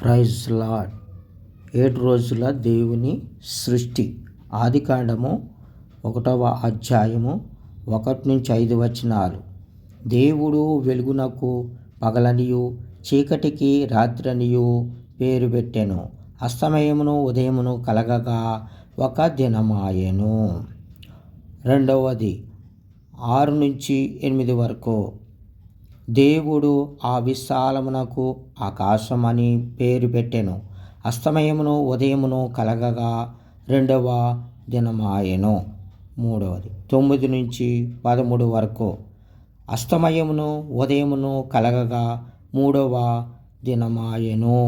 Praise lord. 7 రోజుల దేవుని సృష్టి. ఆదికాండము 1వ అధ్యాయము 1-5 వచనాలు. దేవుడు వెలుగునకు పగలనియు చీకటికి రాత్రనియు పేరు పెట్టెను. అస్తమయమును ఉదయమును కలగగా ఒక దినమాయెను. రెండవది 6-8 వరకు. దేవుడు ఆ విశాలమునకు ఆకాశమని పేరు పెట్టెను. అస్తమయమును ఉదయమును కలగగా రెండవ దినమాయెను. మూడవది 9-13 వరకు. అస్తమయమును ఉదయమును కలగగా మూడవ దినమాయెను.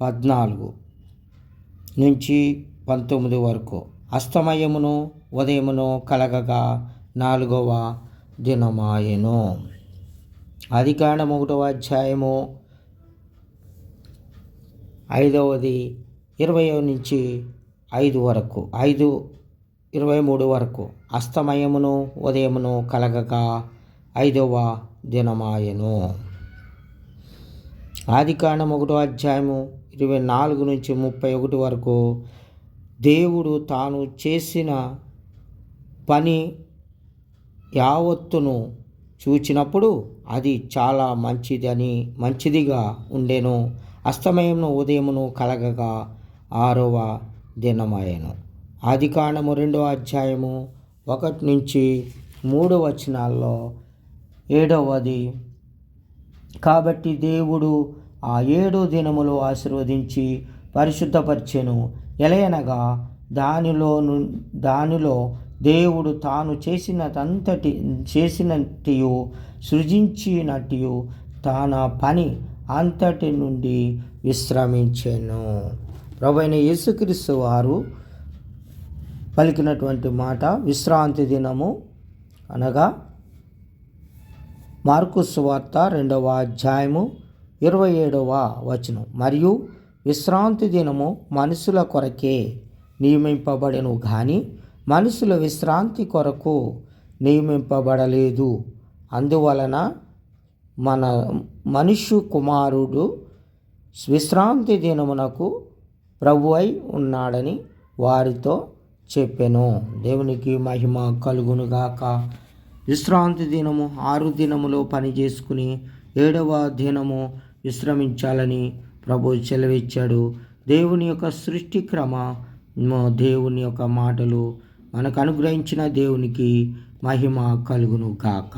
14-19 వరకు. అస్తమయమును ఉదయమును కలగగా 4వ దినమాయెను. ఆదికాండము 1వ అధ్యాయము 5వ 20-5 వరకు 5-23 వరకు. అస్తమయమును ఉదయమును కలగగా 5వ దినమాయెను. ఆదికాండము 1వ అధ్యాయము 24-31 వరకు. దేవుడు తాను చేసిన పని యావత్తును చూచినప్పుడు అది చాలా మంచిదిగా ఉండెను. అస్తమయమును ఉదయమును కలగగా 6వ దినమాయెను. ఆదికాండము 2వ అధ్యాయము 1-3 వచనాల్లో 7వది. కాబట్టి దేవుడు ఆ 7 దినములు ఆశీర్వదించి పరిశుద్ధపరిచెను. ఎలయనగా దానిలో దేవుడు తాను చేసినట్టు సృజించినట్టు తన పని అంతటి నుండి విశ్రమించెను. ప్రభువైన యేసుక్రీస్తు వారు పలికినటువంటి మాట విశ్రాంతి దినము అనగా మార్కు సువార్త 2వ అధ్యాయము 27వ వచనం. మరియు విశ్రాంతి దినము మనుషుల కొరకే నియమింపబడెను గాని మనుషుల విశ్రాంతి కొరకు నియమింపబడలేదు. అందువలన మనుష్య కుమారుడు విశ్రాంతి దినమునకు ప్రభువై ఉన్నాడని వారితో చెప్పెను. దేవునికి మహిమ కలుగునుగాక. విశ్రాంతి దినము 6 దినములో పని చేసుకుని 7వ దినము విశ్రమించాలని ప్రభు సెలవిచ్చాడు. దేవుని యొక్క సృష్టి దేవుని యొక్క మాటలు మనకు అనుగ్రహించిన దేవునికి మహిమ కలుగును గాక.